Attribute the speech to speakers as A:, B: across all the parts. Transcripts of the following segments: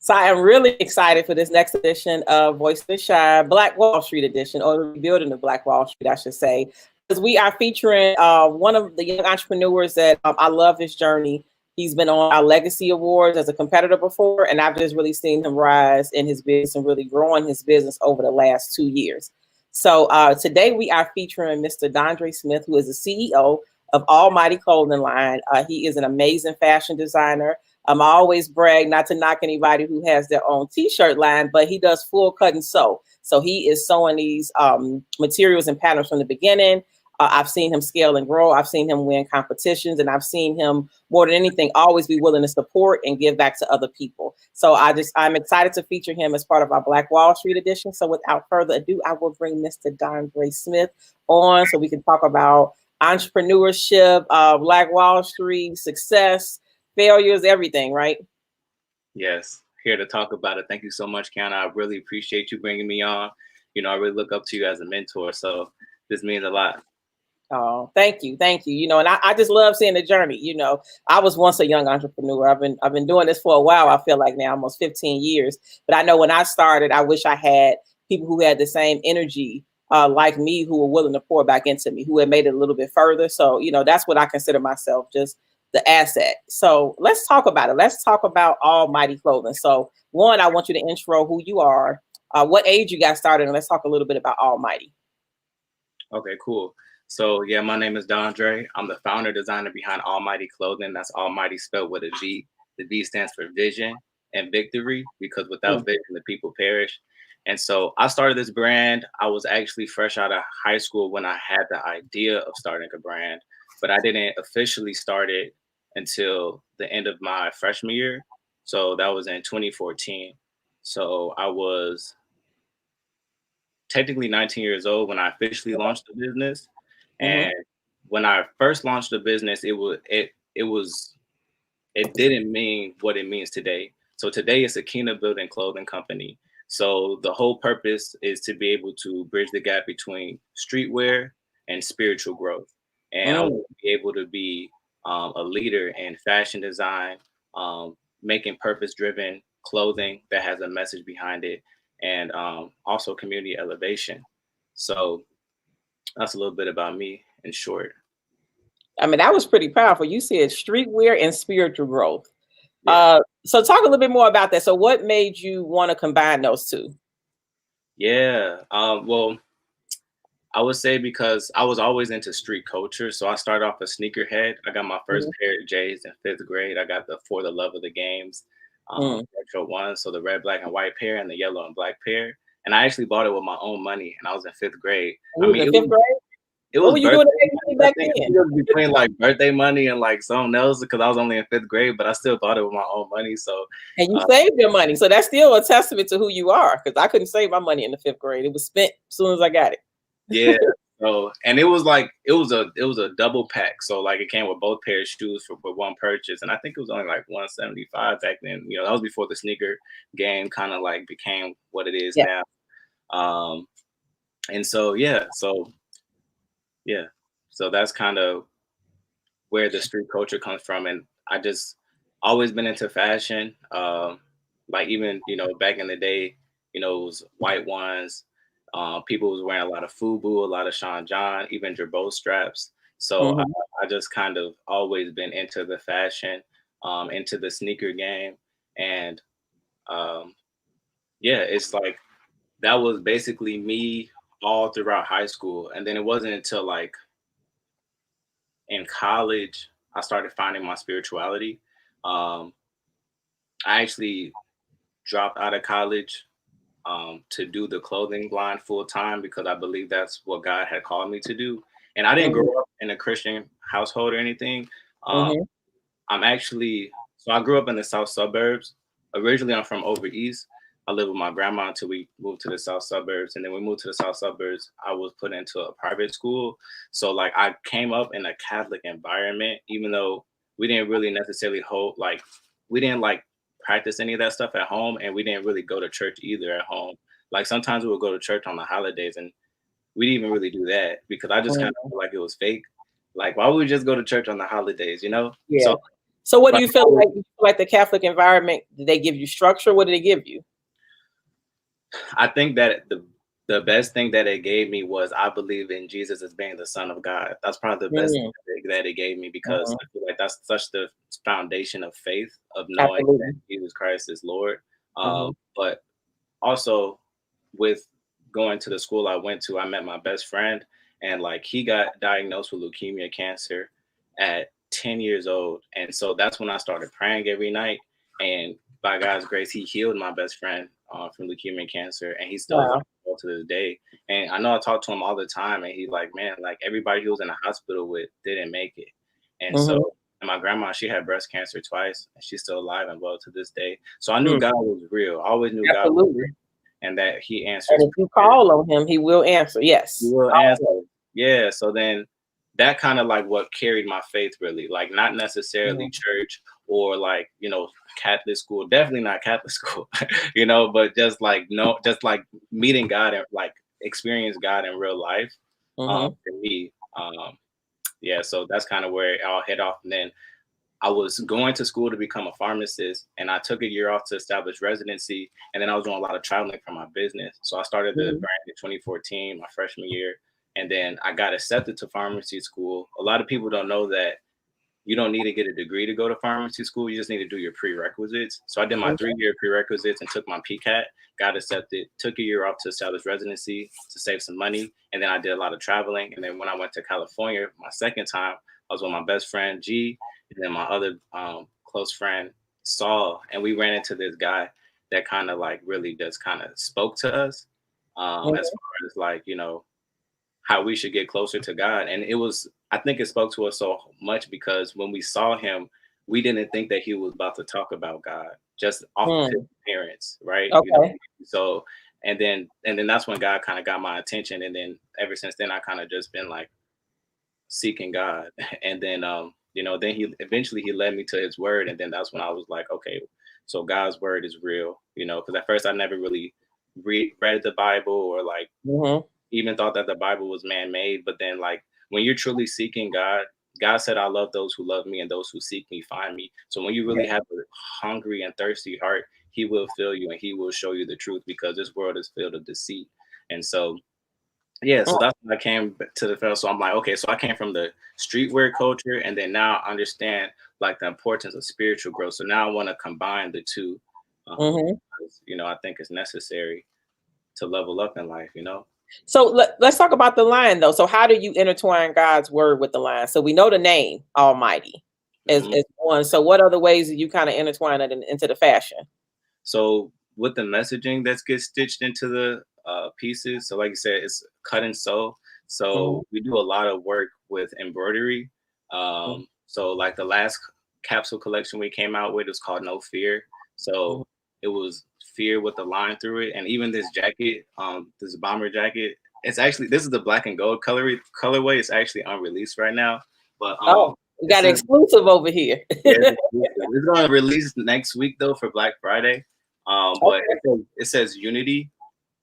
A: So I am really excited for this next edition of Voice of the Shy, Black Wall Street edition, or the rebuilding of Black Wall Street, I should say, because we are featuring one of the young entrepreneurs that I love his journey. He's been on our Legacy Awards as a competitor before, and I've just really seen him rise in his business and really growing his business over the last 2 years. So today we are featuring Mr. Dondre Smith, who is the CEO of Almvghty clothing line. He is an amazing fashion designer. I always brag, not to knock anybody who has their own t-shirt line, but he does full cut and sew. So he is sewing these materials and patterns from the beginning. I've seen him scale and grow. I've seen him win competitions, and I've seen him, more than anything, always be willing to support and give back to other people. So I'm excited to feature him as part of our Black Wall Street edition. So without further ado, I will bring Mr. Dondre Smith on so we can talk about entrepreneurship, Black Wall Street, success, failures, everything, right?
B: Yes, here to talk about it. Thank you so much, Kiana. I really appreciate you bringing me on. I really look up to you as a mentor, so this means a lot.
A: Oh, thank you. And I just love seeing the journey. I was once a young entrepreneur. I've been doing this for a while. I feel like now almost 15 years. But I know when I started, I wish I had people who had the same energy like me, who were willing to pour back into me, who had made it a little bit further. So, that's what I consider myself, just the asset. So let's talk about it. Let's talk about Almvghty Clothing. So one, I want you to intro who you are, what age you got started, and let's talk a little bit about Almvghty.
B: Okay, cool. So yeah, my name is Dondre. I'm the founder designer behind Almvghty Clothing. That's Almvghty spelled with a G. The V stands for vision and victory, because without vision, the people perish. And so I started this brand. I was actually fresh out of high school when I had the idea of starting a brand, but I didn't officially start it until the end of my freshman year. So that was in 2014. So I was technically 19 years old when I officially launched the business. And when I first launched the business, it didn't mean what it means today. So today it's a Kina building clothing company. So the whole purpose is to be able to bridge the gap between streetwear and spiritual growth. And I want to be able to be a leader in fashion design, making purpose-driven clothing that has a message behind it, and also community elevation. So that's a little bit about me in short.
A: I mean, that was pretty powerful. You said streetwear and spiritual growth.
B: Yeah.
A: So talk a little bit more about that. So what made you want to combine those two?
B: Yeah. Well, I would say because I was always into street culture. So I started off a sneakerhead. I got my first pair of J's in 5th grade. I got the For the Love of the Games retro ones. So the red, black, and white pair and the yellow and black pair. And I actually bought it with my own money, and I was in 5th grade.
A: I mean, in 5th grade? What were you doing to make money back then?
B: It was between like birthday money and like something else, because I was only in 5th grade, but I still bought it with my own money. So
A: and you saved your money. So that's still a testament to who you are, because I couldn't save my money in the 5th grade. It was spent as soon as I got it.
B: Yeah. So, and it was a double pack. So like it came with both pairs of shoes for one purchase. And I think it was only like $175 back then. That was before the sneaker game kind of like became what it is now. And so, so that's kind of where the street culture comes from. And I just always been into fashion. Like even, back in the day, it was white ones. People was wearing a lot of FUBU, a lot of Sean John, even Girbaud straps. So I just kind of always been into the fashion, into the sneaker game. And it's like, that was basically me all throughout high school. And then it wasn't until like in college, I started finding my spirituality. I actually dropped out of college to do the clothing line full time, because I believe that's what God had called me to do. And I didn't grow up in a Christian household or anything. So I grew up in the South suburbs. Originally, I'm from over East. I lived with my grandma until we moved to the South suburbs. And then we moved to the South suburbs. I was put into a private school. So like I came up in a Catholic environment, even though we didn't really necessarily we didn't like practice any of that stuff at home. And we didn't really go to church either at home. Like sometimes we would go to church on the holidays, and we didn't even really do that because I just kind of felt like it was fake. Like, why would we just go to church on the holidays,
A: Yeah.
B: So
A: So what do
B: But
A: you feel like? You feel like the Catholic environment, did they give you structure? What did they give you?
B: I think that the best thing that it gave me was I believe in Jesus as being the Son of God. That's probably the best
A: Mm,
B: thing that it gave me because
A: mhm.
B: I feel like that's such the foundation of faith of knowing that
A: Absolutely.
B: Jesus Christ is Lord.
A: Mhm.
B: But also with going to the school I went to, I met my best friend, and like he got diagnosed with leukemia cancer at 10 years old. And so that's when I started praying every night. And by God's grace, he healed my best friend from leukemia cancer, and he's still alive
A: Wow.
B: to this day. And I know I talk to him all the time, and he's like, man, like everybody he was in the hospital with didn't make it. And so,
A: Mhm.
B: and my grandma, she had breast cancer twice, and she's still alive and well to this day. So I knew
A: Mm.
B: God was real. I always knew God was
A: Absolutely.
B: real, and that He answers
A: And if you
B: prayers.
A: call on him, he will answer.
B: He
A: Yes.
B: will answer.
A: Always.
B: Yeah. So then that kind of like what carried my faith really, like not necessarily
A: Mhm.
B: church or like, Catholic school, definitely not Catholic school, but just like, no, just like meeting God and like experience God in real life.
A: Mhm.
B: For me, yeah, so that's kind of where it all hit off. And then I was going to school to become a pharmacist, and I took a year off to establish residency. And then I was doing a lot of traveling for my business. So I started the
A: Mhm.
B: brand in 2014, my freshman year. And then I got accepted to pharmacy school. A lot of people don't know that you don't need to get a degree to go to pharmacy school. You just need to do your prerequisites. So I did my
A: Mhm.
B: 3-year prerequisites and took my PCAT, got accepted, took a year off to establish residency to save some money. And then I did a lot of traveling. And then when I went to California, my second time, I was with my best friend, G, and then my other close friend, Saul. And we ran into this guy that kind of like really just kind of spoke to us as
A: Mhm.
B: far as like, how we should get closer to God. And it was, I think it spoke to us so much because when we saw him, we didn't think that he was about to talk about God just off of his
A: Mm.
B: appearance, right?
A: Okay.
B: So and then that's when God kind of got my attention. And then ever since then I kind of just been like seeking God. And then then he led me to his word. And then that's when I was like, okay, so God's word is real, because at first I never really read the Bible or like
A: Mhm.
B: even thought that the Bible was man-made. But then like when you're truly seeking God, God said, I love those who love me and those who seek me find me. So when you really
A: Yeah.
B: have a hungry and thirsty heart, he will fill you and he will show you the truth because this world is filled with deceit. And so yeah, so
A: Mm.
B: that's when I came to the film. So I'm like, okay, so I came from the streetwear culture, and then now I understand like the importance of spiritual growth. So now I want to combine the two.
A: Mhm.
B: Because, I think it's necessary to level up in life.
A: So let's talk about the line though. So how do you intertwine God's word with the line? So we know the name Almighty
B: Mhm.
A: is one. So what other ways do you kind of intertwine it into the fashion?
B: So with the messaging that gets stitched into the pieces, so like you said, it's cut and sew.
A: Mhm.
B: So we do a lot of work with embroidery. So like the last capsule collection we came out with is called No Fear.
A: Mhm.
B: So it was fear with the line through it, and even this jacket, this bomber jacket, it's actually this is the black and gold colorway. It's actually unreleased right now, but
A: Oh, we
B: it's
A: got an
B: in
A: exclusive over here.
B: yeah, it's going to release next week though for Black Friday. But
A: Okay.
B: it says unity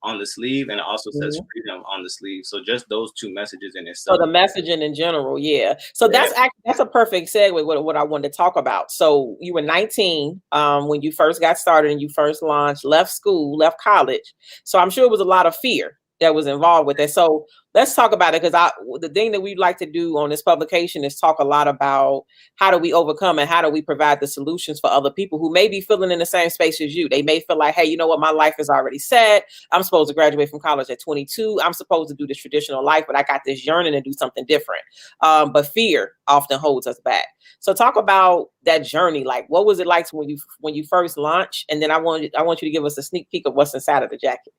B: on the sleeve, and it also says
A: Mhm.
B: freedom on the sleeve. So just those two messages in
A: So the
B: itself.
A: messaging in general, yeah. So
B: Yeah.
A: that's a perfect segue with what I wanted to talk about. So you were 19 when you first got started and you first launched, left school, left college. So I'm sure it was a lot of fear that was involved with it. So let's talk about it because the thing that we'd like to do on this publication is talk a lot about how do we overcome and how do we provide the solutions for other people who may be feeling in the same space as you. They may feel like, hey, you know what, my life is already set. I'm supposed to graduate from college at 22. I'm supposed to do this traditional life, but I got this yearning to do something different. But fear often holds us back. So talk about that journey. Like, what was it like when you first launched? And then I want you to give us a sneak peek of what's inside of the jacket.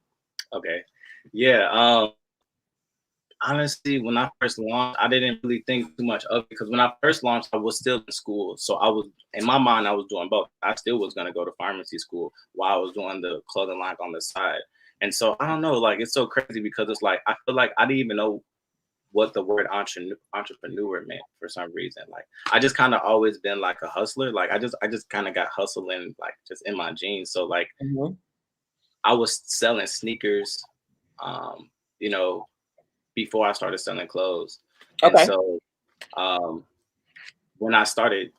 B: Okay. Yeah. Honestly, when I first launched, I didn't really think too much of it because when I first launched, I was still in school. So I was in my mind, I was doing both. I still was gonna go to pharmacy school while I was doing the clothing line on the side. And so I don't know, like it's so crazy because it's like I feel like I didn't even know what the word entrepreneur meant for some reason. Like I just kind of always been like a hustler. Like I just kind of got hustling like just in my genes. So like
A: Mhm.
B: I was selling sneakers, um, you know, before I started selling clothes. And
A: Okay.
B: so um, when I started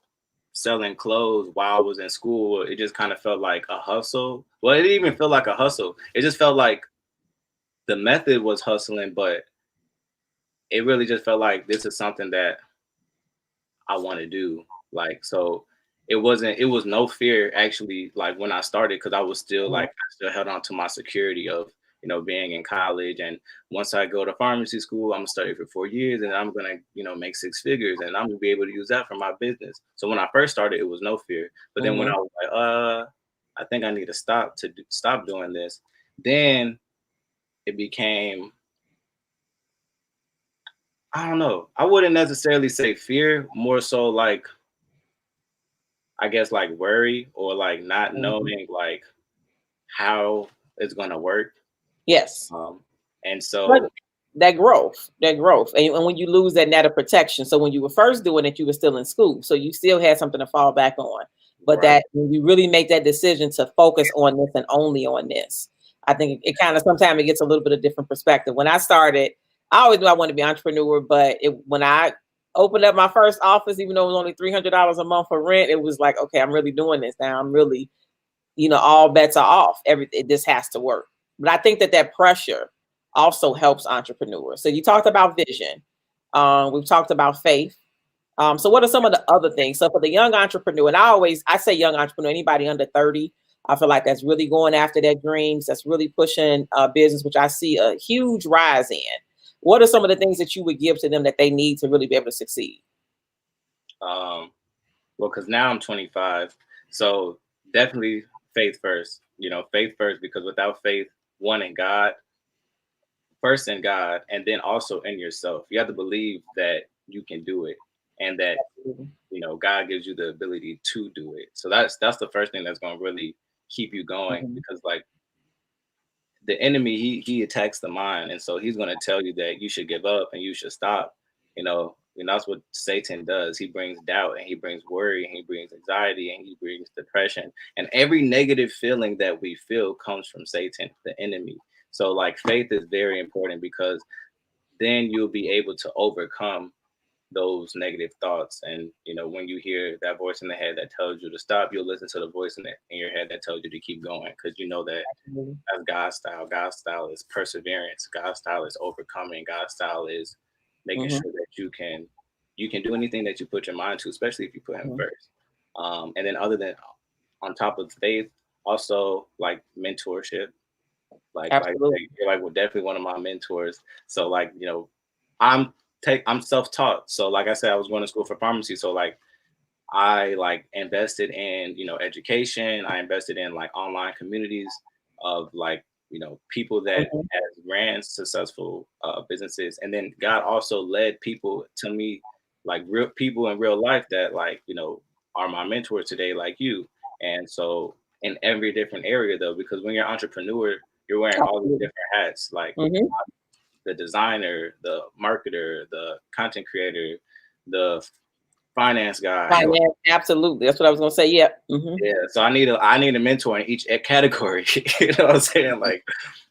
B: selling clothes while I was in school, it just kind of felt like a hustle. Well, it didn't even feel like a hustle. It just felt like the method was hustling, but it really just felt like this is something that I want to do. Like, so it was no fear actually, like when I started, because I was still
A: Mhm.
B: like, I still held on to my security of, being in college. And once I go to pharmacy school, I'm gonna study for 4 years and I'm gonna, make 6 figures and I'm gonna be able to use that for my business. So when I first started, it was no fear. But then when I
A: Mhm.
B: was like, I think I need to stop doing this, then it became, I don't know. I wouldn't necessarily say fear, more so like, I guess, like worry or like not
A: Mhm.
B: knowing like how it's gonna work.
A: Yes.
B: Um, and
A: But
B: so
A: that growth, and when you lose that net of protection. So when you were first doing it, you were still in school, so you still had something to fall back on. But
B: right,
A: that when you really make that decision to focus on this and only on this, I think it kind of sometimes it gets a little bit of different perspective. When I started, I always knew I wanted to be an entrepreneur, but when I opened up my first office, even though it was only $300 a month for rent, it was like, okay, I'm really doing this now. I'm really, all bets are off. Everything, this has to work. But I think that pressure also helps entrepreneurs. So you talked about vision. We've talked about faith. So what are some of the other things? So for the young entrepreneur, and I say young entrepreneur, anybody under 30, I feel like that's really going after their dreams. That's really pushing business, which I see a huge rise in. What are some of the things that you would give to them that they need to really be able to succeed?
B: um, well, because now I'm 25, so definitely faith first. Faith first, because without faith, one in God, first in God, and then also in yourself. You have to believe that you can do it, and that God gives you the ability to do it. So that's the first thing that's going to really keep you going,
A: Mhm.
B: because like the enemy, he attacks the mind, and so he's going to tell you that you should give up and you should stop. And that's what Satan does. He brings doubt and he brings worry and he brings anxiety and he brings depression, and every negative feeling that we feel comes from Satan, the enemy. So like faith is very important, because then you'll be able to overcome those negative thoughts. And when you hear that voice in the head that tells you to stop, you'll listen to the voice in your head that tells you to keep going, because you know that
A: Mhm.
B: that's God's style. God's style is perseverance. God's style is overcoming. God's style is making
A: Mhm.
B: sure that you can do anything that you put your mind to, especially if you put Him
A: Mhm.
B: first. And then other than on top of faith, also like mentorship.
A: Absolutely.
B: You're like, well, definitely one of my mentors. So like I'm I'm self-taught. So like I said, I was going to school for pharmacy. So like I like invested in education. I invested in like online communities of like people that
A: Mhm.
B: has ran successful businesses, and then God also led people to me, like real people in real life that like are my mentors today, like you. And so in every different area though, because when you're an entrepreneur, you're wearing all these
A: Absolutely.
B: different hats, like
A: Mhm.
B: the designer, the marketer, the content creator, the finance guy.
A: Finance, absolutely. That's what I was gonna say. Yeah. Mhm.
B: Yeah, so I need a mentor in each category. You know what I'm saying? Like,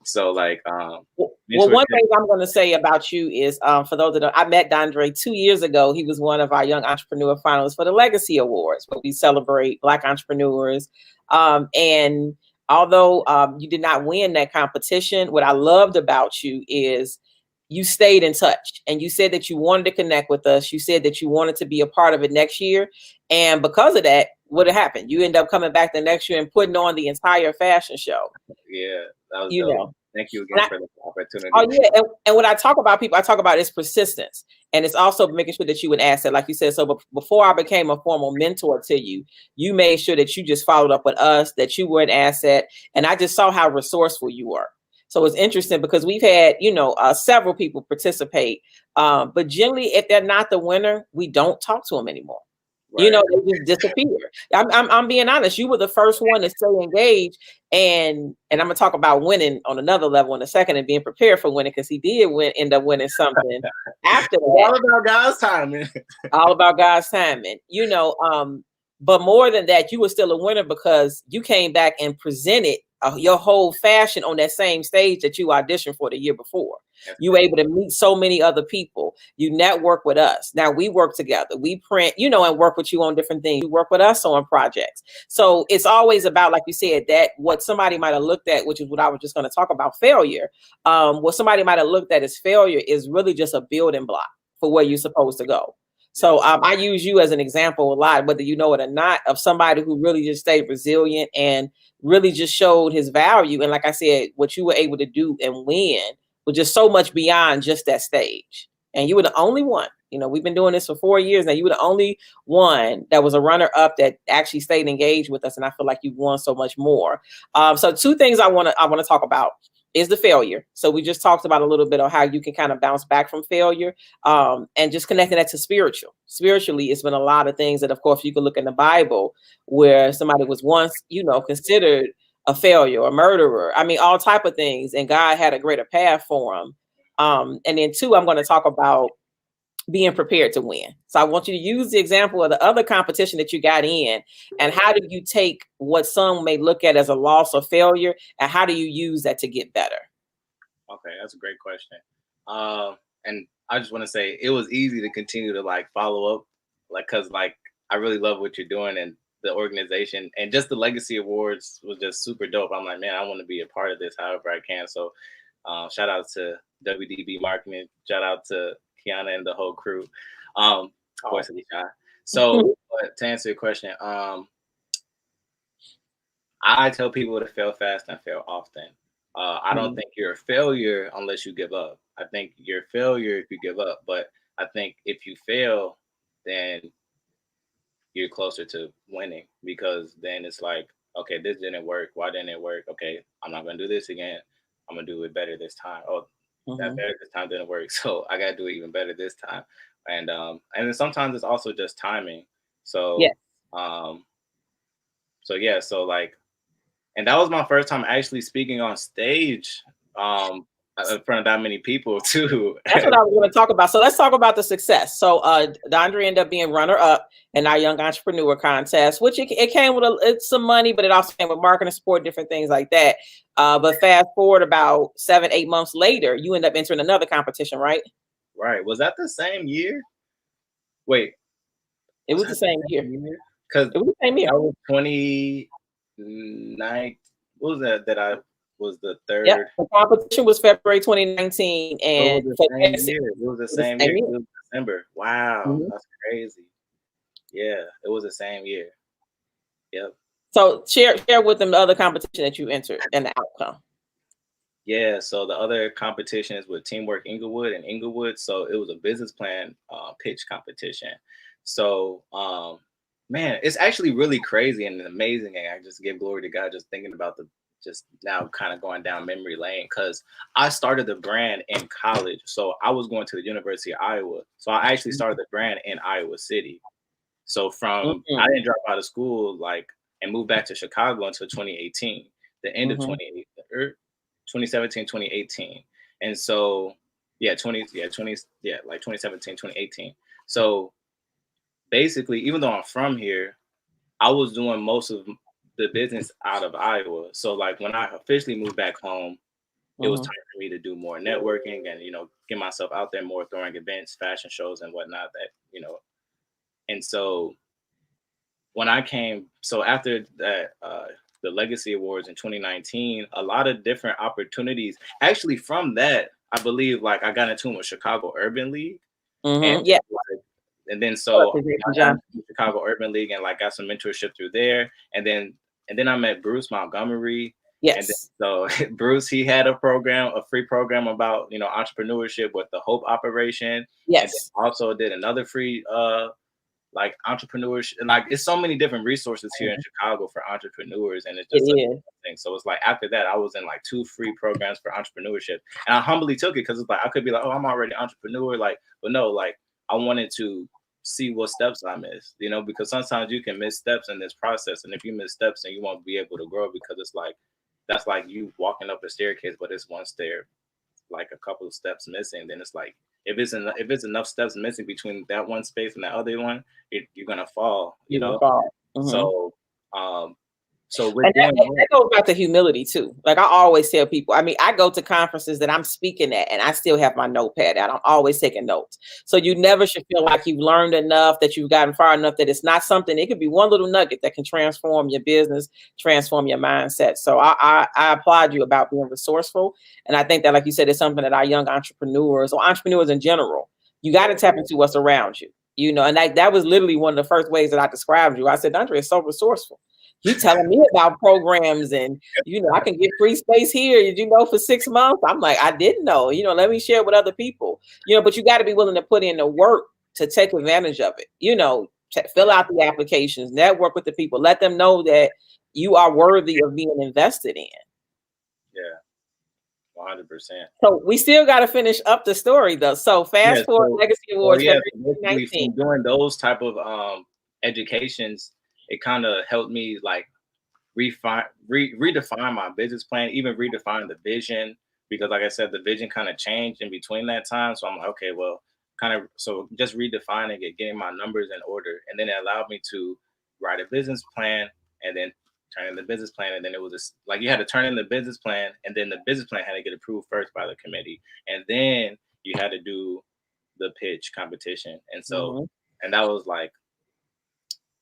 B: so like
A: Well, one
B: mentorship.
A: thing I'm going to say about you is, for those that I met Dondre 2 years ago. He was one of our young entrepreneur finalists for the Legacy Awards, where we celebrate Black entrepreneurs. And although you did not win that competition, what I loved about you is you stayed in touch and you said that you wanted to connect with us. You said that you wanted to be a part of it next year. And because of that, what happened? You end up coming back the next year and putting on the entire fashion show.
B: Yeah, that was
A: You
B: dope.
A: know,
B: Thank you again
A: and
B: for the
A: oh
B: opportunity.
A: yeah, and when I talk about people, I talk about its persistence, and it's also making sure that you an asset, like you said. So before I became a formal mentor to you, you made sure that you just followed up with us, that you were an asset, and I just saw how resourceful you were. So it's interesting because we've had several people participate, but generally, if they're not the winner, we don't talk to them anymore.
B: Right.
A: They just disappear. I'm being honest. You were the first one to stay engaged, and I'm gonna talk about winning on another level in a second, and being prepared for winning, because he did end up winning something after
B: It's
A: that.
B: all about God's timing.
A: All about God's timing, but more than that, you were still a winner because you came back and presented your whole fashion on that same stage that you auditioned for the year before. You were able to meet so many other people. You network with us. Now we work together. We print, and work with you on different things. You work with us on projects. So it's always about, like you said, that what somebody might have looked at, which is what I was just going to talk about, failure. What somebody might have looked at as failure is really just a building block for where you're supposed to go. So I use you as an example a lot, whether you know it or not, of somebody who really just stayed resilient and really just showed his value. And like I said, what you were able to do and win was just so much beyond just that stage. And you were the only one. We've been doing this for 4 years now. You were the only one that was a runner-up that actually stayed engaged with us. And I feel like you've won so much more. So 2 things I want to talk about is the failure. So we just talked about a little bit of how you can kind of bounce back from failure, and just connecting that to spiritually. It's been a lot of things that, of course, you can look in the Bible where somebody was once, considered a failure, a murderer. I mean, all type of things. And God had a greater path for them. And then 2, I'm going to talk about being prepared to win. So I want you to use the example of the other competition that you got in, and how do you take what some may look at as a loss or failure, and how do you use that to get better?
B: Okay, that's a great question. And I just want to say it was easy to continue to follow up, because I really love what you're doing, and the organization, and just the Legacy Awards was just super dope. I'm like, man, I want to be a part of this however I can. So shout out to WDB Marketing, shout out to Kiana and the whole crew. Voice of the Shy. So but to answer your question, I tell people to fail fast and fail often. I don't think you're a failure unless you give up. I think you're a failure if you give up. But I think if you fail, then you're closer to winning, because then it's like, okay, this didn't work. Why didn't it work? Okay, I'm not going to do this again. I'm going to do it better this time. Oh, that better this time didn't work. So I got to do it even better this time. And then sometimes it's also just timing. So,
A: yeah.
B: And that was my first time actually speaking on stage in front of that many people too.
A: That's what I was going to talk about. So let's talk about the success. So Dondre ended up being runner-up in our Young Entrepreneur Contest, which it came with some money, but it also came with marketing support, different things like that. But fast forward about 7-8 months later, you end up entering another competition, right?
B: Right. Was that the same year? Wait.
A: It was the same year.
B: Because
A: it was the same year.
B: That was 2019. What was that I was the third?
A: Yep. The competition was February 2019, and
B: it was the same year. It was December. Wow, that's crazy. Yeah, it was the same year. Yep.
A: So share with them the other competition that you entered and the outcome.
B: Yeah, so the other competition is with Teamwork Inglewood and Inglewood. So it was a business plan pitch competition. So man, it's actually really crazy and amazing. And I just give glory to God just thinking about just now kind of going down memory lane, because I started the brand in college. So I was going to the University of Iowa. So I actually started the brand in Iowa City. So I didn't drop out of school and move back to Chicago until 2018, the end of 2017, 2018. And so, 2017, 2018. So basically, even though I'm from here, I was doing most of the business out of Iowa. So when I officially moved back home, it was time for me to do more networking and, get myself out there more, throwing events, fashion shows and whatnot and so when I came, after that, the Legacy Awards in 2019, a lot of different opportunities. Actually, from that, I believe I got into with Chicago Urban League, and and then I got into Chicago Urban League and got some mentorship through there, and then I met Bruce Montgomery.
A: Yes.
B: And then, so Bruce, he had a free program about entrepreneurship with the Hope Operation.
A: Yes.
B: And also did another free entrepreneurship, and it's so many different resources here in Chicago for entrepreneurs, and it's just a thing. So it's after that I was in 2 free programs for entrepreneurship, and I humbly took it, because it's I could be oh, I'm already an entrepreneur, but no, I wanted to see what steps I missed, because sometimes you can miss steps in this process, and if you miss steps, then you won't be able to grow, because it's that's you walking up a staircase, but it's one stair, a couple of steps missing, then it's if it's enough steps missing between that one space and that other one, you're gonna fall,
A: Fall.
B: So So with
A: And that goes back to humility too. Like I always tell people, I mean, I go to conferences that I'm speaking at and I still have my notepad out. I'm always taking notes. So you never should feel like you've learned enough, that you've gotten far enough, that it's not something, it could be one little nugget that can transform your business, transform your mindset. So I applaud you about being resourceful. And I think that, like you said, it's something that our young entrepreneurs or entrepreneurs in general, you got to tap into what's around you, you know, and that was literally one of the first ways that I described you. I said, Andre is so resourceful. You telling me about programs and, you know, I can get free space here, you know, for 6 months. I'm like, I didn't know, you know, let me share with other people, you know, but you got to be willing to put in the work to take advantage of it, you know, to fill out the applications, network with the people, let them know that you are worthy of being invested in.
B: Yeah, 100%.
A: So we still got to finish up the story though. So fast forward, Legacy Awards,
B: yeah,
A: February 2019.
B: from doing those type of educations, it kind of helped me like redefine my business plan, even redefine the vision, because like I said, the vision kind of changed in between that time. So I'm like, okay, well, so just redefining it, getting my numbers in order, and then it allowed me to write a business plan and then turn in the business plan. And then it was just like you had to turn in the business plan, and then the business plan had to get approved first by the committee, and then you had to do the pitch competition. And so, and that was like,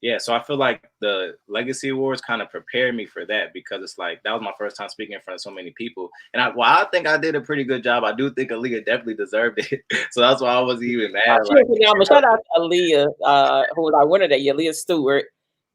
B: yeah, so I feel like the Legacy Awards kind of prepared me for that, because it's like that was my first time speaking in front of so many people, and I think I did a pretty good job. I do think Aaliyah definitely deserved it, so that's why I wasn't even mad.
A: Shout out to Aaliyah, who was our winner that year, Aaliyah Stewart,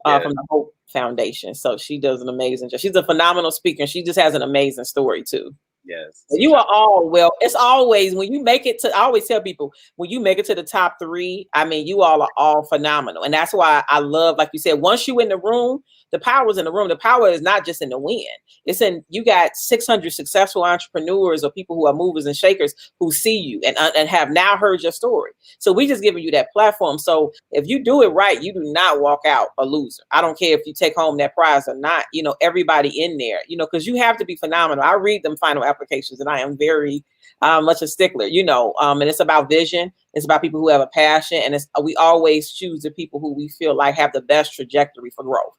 A: from the Hope Foundation. So she does an amazing job. She's a phenomenal speaker. She just has an amazing story too.
B: Yes.
A: You are all, well, it's always when you make it to, I always tell people, when you make it to the top 3, I mean, you all are all phenomenal. And that's why I love, like you said, once you in the room, the power is in the room. The power is not just in the win. It's in, you got 600 successful entrepreneurs or people who are movers and shakers who see you and have now heard your story. So we just giving you that platform. So if you do it right, you do not walk out a loser. I don't care if you take home that prize or not, you know, everybody in there, you know, because you have to be phenomenal. I read them final applications and I am very much a stickler, you know, and it's about vision. It's about people who have a passion. And we always choose the people who we feel like have the best trajectory for growth,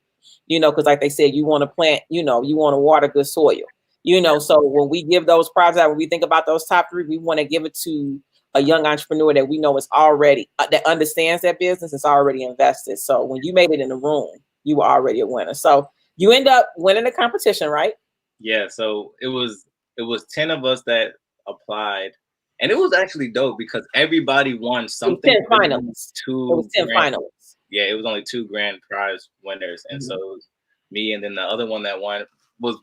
A: you know, because like they said, you want to plant, you know, you want to water good soil, you know, so when we give those prizes out, when we think about those top 3, we want to give it to a young entrepreneur that we know is already, that understands that business, is already invested. So when you made it in the room, you were already a winner. So you end up winning the competition, right?
B: Yeah, so it was 10 of us that applied, and it was actually dope because everybody won something.
A: 10 finalists. It was 10 finalists.
B: Yeah, it was only 2 grand prize winners, and so it was me, and then the other one that won was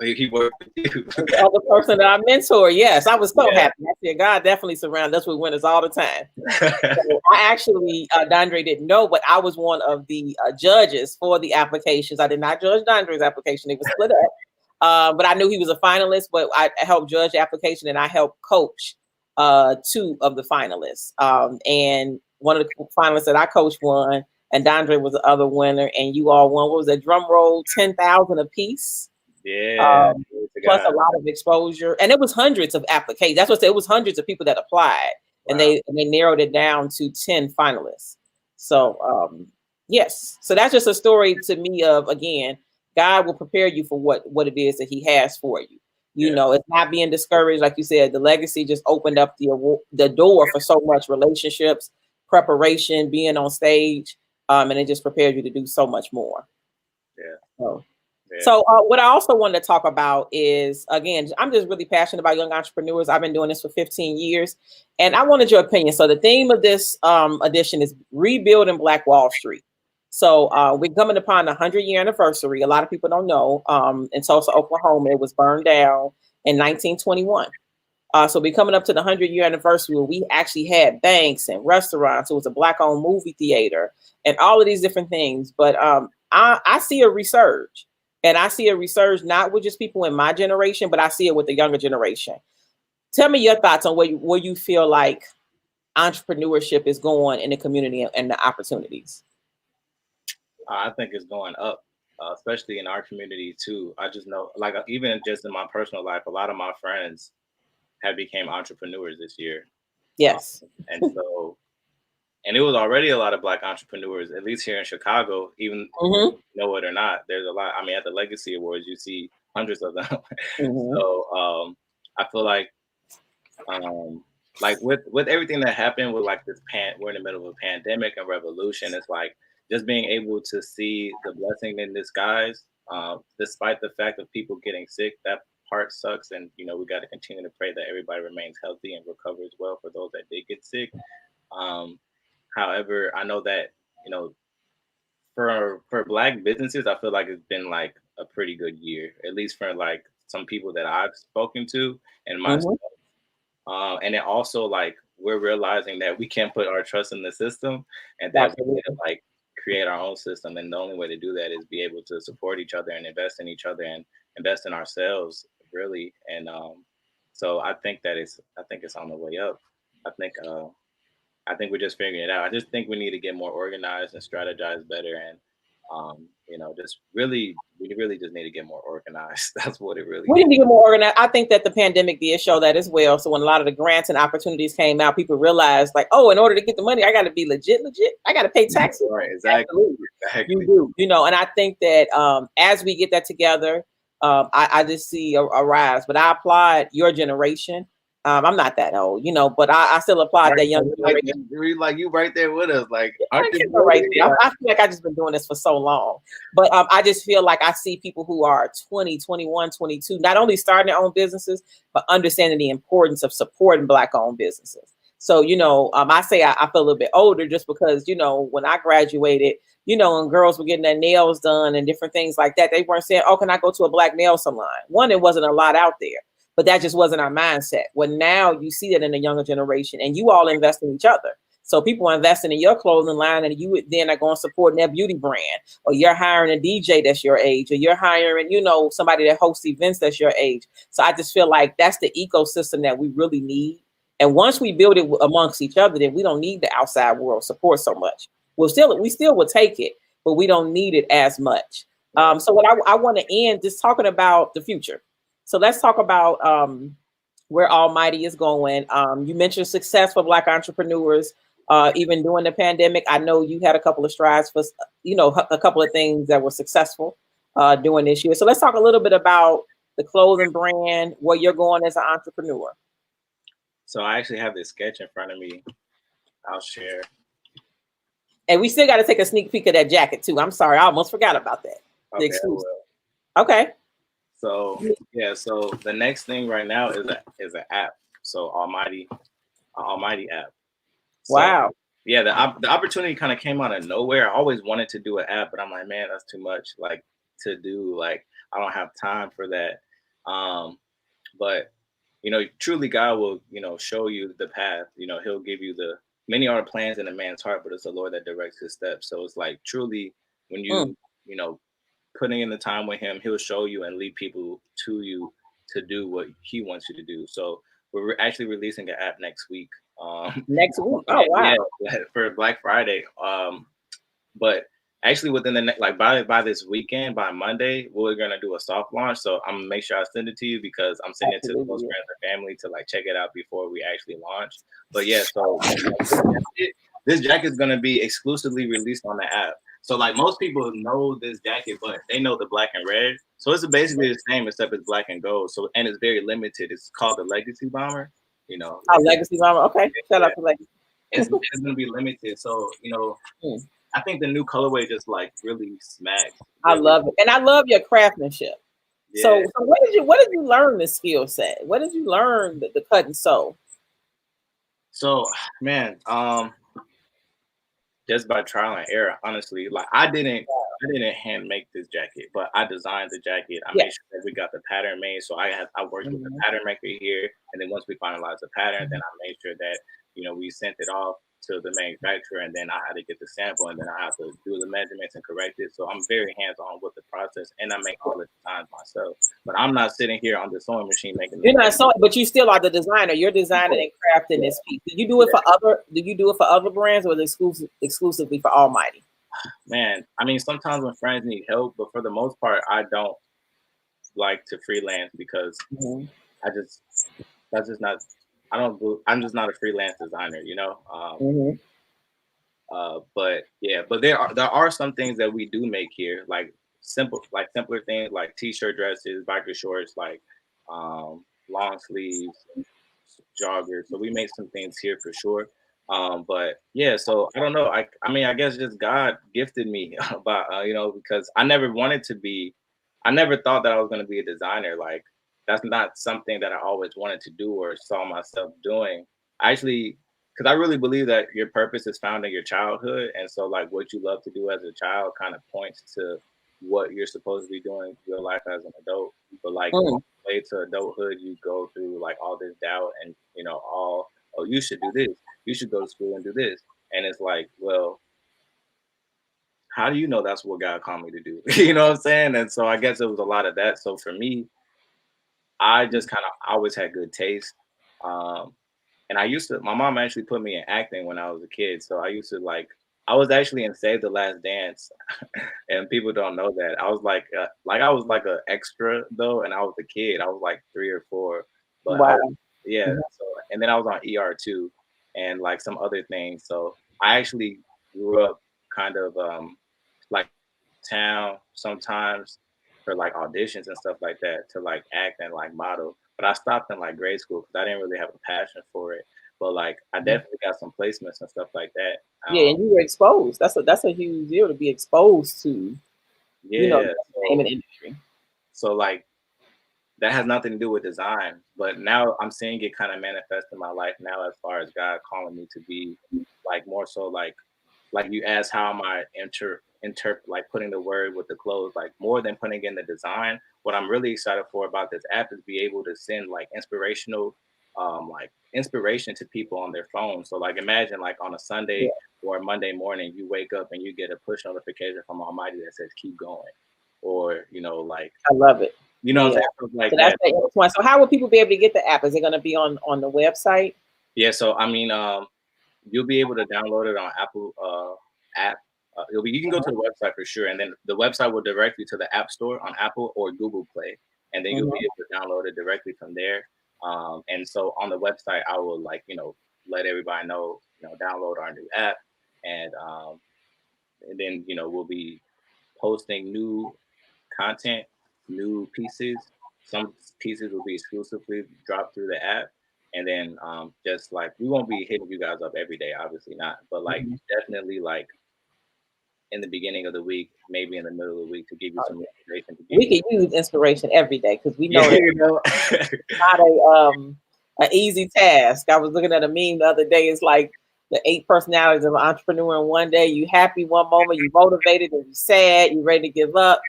B: he worked with you.
A: The other person that I mentor. Yes, I was so happy. I said, God definitely surrounds us with winners all the time. So I actually, Dondre didn't know, but I was one of the judges for the applications. I did not judge Dondre's application. It was split up. But I knew he was a finalist, but I helped judge the application and I helped coach 2 of the finalists. And one of the finalists that I coached won, and Dondre was the other winner, and you all won. What was that? Drum roll, 10,000 apiece.
B: Yeah,
A: plus a lot of exposure, and it was hundreds of applications. That's what it was, hundreds of people that applied, and they narrowed it down to 10 finalists. So yes, so that's just a story to me of, again, God will prepare you for what it is that He has for you. You know, it's not being discouraged, like you said. The Legacy just opened up the door for so much relationships, preparation, being on stage, and it just prepared you to do so much more. So what I also wanted to talk about is, again, I'm just really passionate about young entrepreneurs. I've been doing this for 15 years, and I wanted your opinion. So the theme of this edition is Rebuilding Black Wall Street. So we're coming upon the 100-year anniversary. A lot of people don't know. In Tulsa, Oklahoma, it was burned down in 1921. So we're coming up to the 100-year anniversary where we actually had banks and restaurants. It was a Black-owned movie theater and all of these different things. But I see a resurge. And I see a resurge not with just people in my generation, but I see it with the younger generation. Tell me your thoughts on where you feel like entrepreneurship is going in the community and the opportunities.
B: I think it's going up, especially in our community too. I just know, like, even just in my personal life, a lot of my friends have became entrepreneurs this year.
A: Yes.
B: And so and it was already a lot of Black entrepreneurs, at least here in Chicago, even
A: Mm-hmm.
B: know it or not. There's a lot. I mean, at the Legacy Awards, you see hundreds of them.
A: Mm-hmm.
B: So I feel like with everything that happened with like we're in the middle of a pandemic and revolution. It's like just being able to see the blessing in disguise, despite the fact of people getting sick. That part sucks, and we got to continue to pray that everybody remains healthy and recovers well for those that did get sick. Um, However, I know that you know for Black businesses, I feel like it's been like a pretty good year, at least for like some people that I've spoken to and my
A: Mm-hmm.
B: and then also like we're realizing that we can't put our trust in the system and that we need to
A: Absolutely.
B: like create our own system. And the only way to do that is be able to support each other and invest in each other and invest in ourselves really. And so I think it's on the way up. I think I think we're just figuring it out. I just think we need to get more organized and strategize better and just we really just need to get more organized. That's what it really
A: We
B: needs.
A: need to get more organized. I think that the pandemic did show that as well. So when a lot of the grants and opportunities came out, people realized like, oh, in order to get the money, I got to be legit. I got to pay taxes.
B: Right, exactly.
A: Absolutely. You do, and I think that as we get that together, I just see a rise. But I applaud your generation. I'm not that old, but I still applaud that young generation.
B: Like you right there with us. Like,
A: I
B: aren't you
A: right there.
B: like,
A: I feel like I've just been doing this for so long. But I just feel like I see people who are 20, 21, 22, not only starting their own businesses, but understanding the importance of supporting Black-owned businesses. So, I say I feel a little bit older just because, when I graduated, and girls were getting their nails done and different things like that, they weren't saying, oh, can I go to a Black nail salon? One, there wasn't a lot out there, but that just wasn't our mindset. Well, now you see that in the younger generation and you all invest in each other. So people are investing in your clothing line and you then are going to support their beauty brand, or you're hiring a DJ that's your age, or you're hiring, somebody that hosts events that's your age. So I just feel like that's the ecosystem that we really need. And once we build it amongst each other, then we don't need the outside world support so much. We still will take it, but we don't need it as much. So what I want to end just talking about the future. So let's talk about where Almvghty is going. You mentioned success for Black entrepreneurs. Even during the pandemic, I know you had a couple of strides for, a couple of things that were successful during this year. So let's talk a little bit about the clothing brand, where you're going as an entrepreneur.
B: So I actually have this sketch in front of me. I'll share.
A: And we still got to take a sneak peek of that jacket too. I'm sorry, I almost forgot about that.
B: Okay.
A: Okay.
B: So yeah, so the next thing right now is an app. So Almvghty app. So,
A: wow.
B: Yeah, the opportunity kind of came out of nowhere. I always wanted to do an app, but I'm like, man, that's too much like to do. Like I don't have time for that. But truly God will, show you the path. He'll give you many are plans in a man's heart, but it's the Lord that directs his steps. So it's like truly when putting in the time with him, he'll show you and lead people to you to do what he wants you to do. So we're actually releasing an app next week.
A: Next week. Oh wow.
B: Yeah, for Black Friday. But actually within the next, like by this weekend, by Monday, we're gonna do a soft launch. So I'm gonna make sure I send it to you because I'm sending it to the close friends and family to like check it out before we actually launch. But yeah, so this jacket is gonna be exclusively released on the app. So like most people know this jacket, but they know the black and red. So it's basically the same except it's black and gold. So and it's very limited. It's called the Legacy Bomber.
A: Legacy Bomber. Okay, shout out to Legacy.
B: It's gonna be limited. So I think the new colorway just like really smacks.
A: I love it, and I love your craftsmanship. Yeah. So what did you learn this skill set? What did you learn the cut and sew?
B: So man, just by trial and error, honestly. Like I didn't hand make this jacket, but I designed the jacket. I made sure that we got the pattern made. So I worked with the pattern maker here, and then once we finalized the pattern, then I made sure that we sent it off to the manufacturer, and then I had to get the sample, and then I have to do the measurements and correct it. So I'm very hands-on with the process, and I make all the designs myself. But I'm not sitting here on the sewing machine making.
A: You're not sewing, but you still are the designer. You're designing and crafting this piece. Do you do it for other? Do you do it for other brands, or is it exclusively for Almvghty?
B: Man, I mean, sometimes when friends need help, but for the most part, I don't like to freelance because I'm just not a freelance designer, But yeah, but there are some things that we do make here, like simpler things like t-shirt dresses, biker shorts, like long sleeves, joggers. So we make some things here for sure. But yeah, so I don't know. I mean, I guess just God gifted me about because I never thought that I was going to be a designer. Like that's not something that I always wanted to do or saw myself doing. I actually, because I really believe that your purpose is found in your childhood, and so like what you love to do as a child kind of points to what you're supposed to be doing your life as an adult. But like
A: Mm.
B: way to adulthood, you go through like all this doubt and all, oh, you should do this, you should go to school and do this, and it's like, well, how do you know that's what God called me to do? You know what I'm saying? And so I guess it was a lot of that. So for me, I just kind of always had good taste. Um, and my mom actually put me in acting when I was a kid. So I was actually in Save the Last Dance, and people don't know that. I was like a extra though, and I was a kid. I was like 3 or 4, but
A: Wow.
B: yeah. So, and then I was on ER too, and like some other things. So I actually grew up kind of like town sometimes for like auditions and stuff like that to like act and like model. But I stopped in like grade school because I didn't really have a passion for it. But like I definitely got some placements and stuff like that.
A: Yeah, and you were exposed. That's a huge deal to be exposed to,
B: Yeah.
A: the entertainment industry.
B: So like that has nothing to do with design, but now I'm seeing it kind of manifest in my life now as far as God calling me to be like more so like you asked how am I like putting the word with the clothes, like more than putting in the design. What I'm really excited for about this app is be able to send like inspiration to people on their phone. So like imagine like on a
A: Yeah,
B: Sunday or a Monday morning, you wake up and you get a push notification from Almighty that says keep going. Or, like
A: I love it.
B: what I'm
A: Yeah.
B: saying? Stuff like
A: So that's
B: that.
A: the one. So how will people be able to get the app? Is it going to be on the website?
B: Yeah, so I mean, you'll be able to download it on Apple app. You can go to the website for sure, and then the website will direct you to the App Store on Apple or Google Play, and then you'll be
A: Mm-hmm.
B: able to download it directly from there. And so on the website, I will let everybody know download our new app, and then we'll be posting new content, new pieces. Some pieces will be exclusively dropped through the app. And then just like we won't be hitting you guys up every day, obviously not, but like
A: Mm-hmm.
B: definitely like in the beginning of the week, maybe in the middle of the week to give you some information to give
A: We
B: you.
A: can use inspiration every day because we
B: Yeah,
A: know that it's not an easy task. I was looking at a meme the other day. It's like the 8 personalities of an entrepreneur in one day. You happy one moment, you motivated, and you sad, you ready to give up.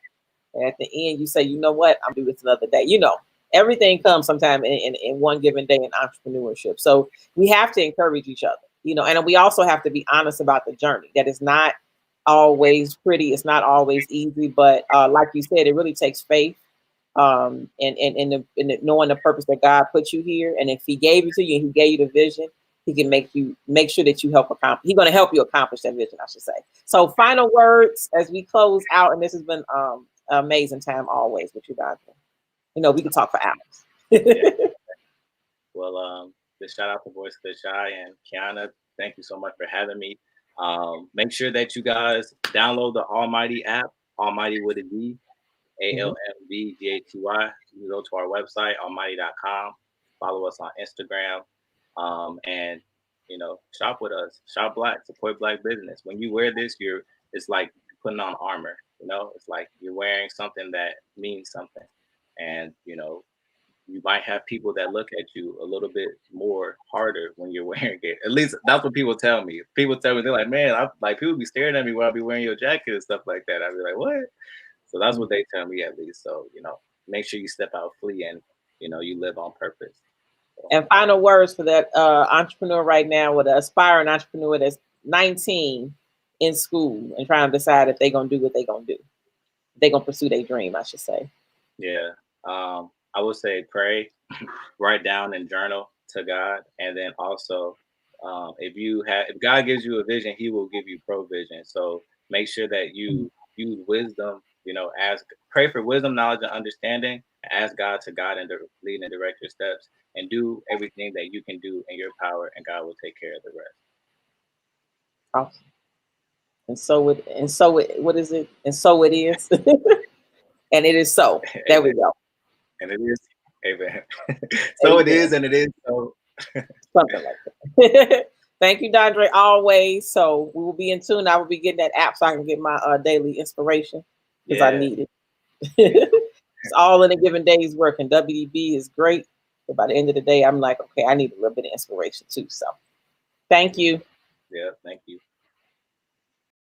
A: And at the end, you say, you know what, I'm doing this another day. Everything comes sometime in one given day in entrepreneurship. So we have to encourage each other, and we also have to be honest about the journey. That is not always pretty. It's not always easy, but like you said, it really takes faith and knowing the purpose that God put you here. And if He gave it to you and He gave you the vision, He can make sure that you help accomplish. He's going to help you accomplish that vision, I should say. So, final words as we close out, and this has been an amazing time always with you guys. We can talk for
B: yeah.
A: hours.
B: Well, just shout out to Voice of the Shy and Kiana. Thank you so much for having me. Make sure that you guys download the Almvghty app, Almighty with a D,
A: Mhm.
B: Almvghty. You can go to our website, almighty.com. Follow us on Instagram. And shop with us. Shop black, support black business. When you wear this, it's like putting on armor. It's like you're wearing something that means something. And you might have people that look at you a little bit more harder when you're wearing it. At least that's what people tell me. People tell me they're like, man, people be staring at me while I be wearing your jacket and stuff like that. I'd be like, what? So that's what they tell me at least. So, make sure you step out free and, you live on purpose. So,
A: And final words for that entrepreneur right now, with an aspiring entrepreneur that's 19 in school and trying to decide if they're going to do what they're going to do. They're going to pursue their dream, I should say.
B: yeah. I would say pray, write down and journal to God. And then also, if God gives you a vision, He will give you provision. So make sure that you use wisdom, pray for wisdom, knowledge, and understanding. Ask God to guide and lead and direct your steps, and do everything that you can do in your power, and God will take care of the rest.
A: Awesome. what is it? And so it is. And it is so. There we
B: Amen.
A: go.
B: And it is. Amen. So it
A: Amen.
B: is, and it is so.
A: Something like that. Thank you, Dondre, always. So we will be in tune. I will be getting that app so I can get my daily inspiration because I
B: Yeah.
A: need it.
B: Yeah.
A: It's all in a given day's work, and WDB is great. But by the end of the day, I'm like, okay, I need a little bit of inspiration too. So thank you.
B: Yeah. Thank you.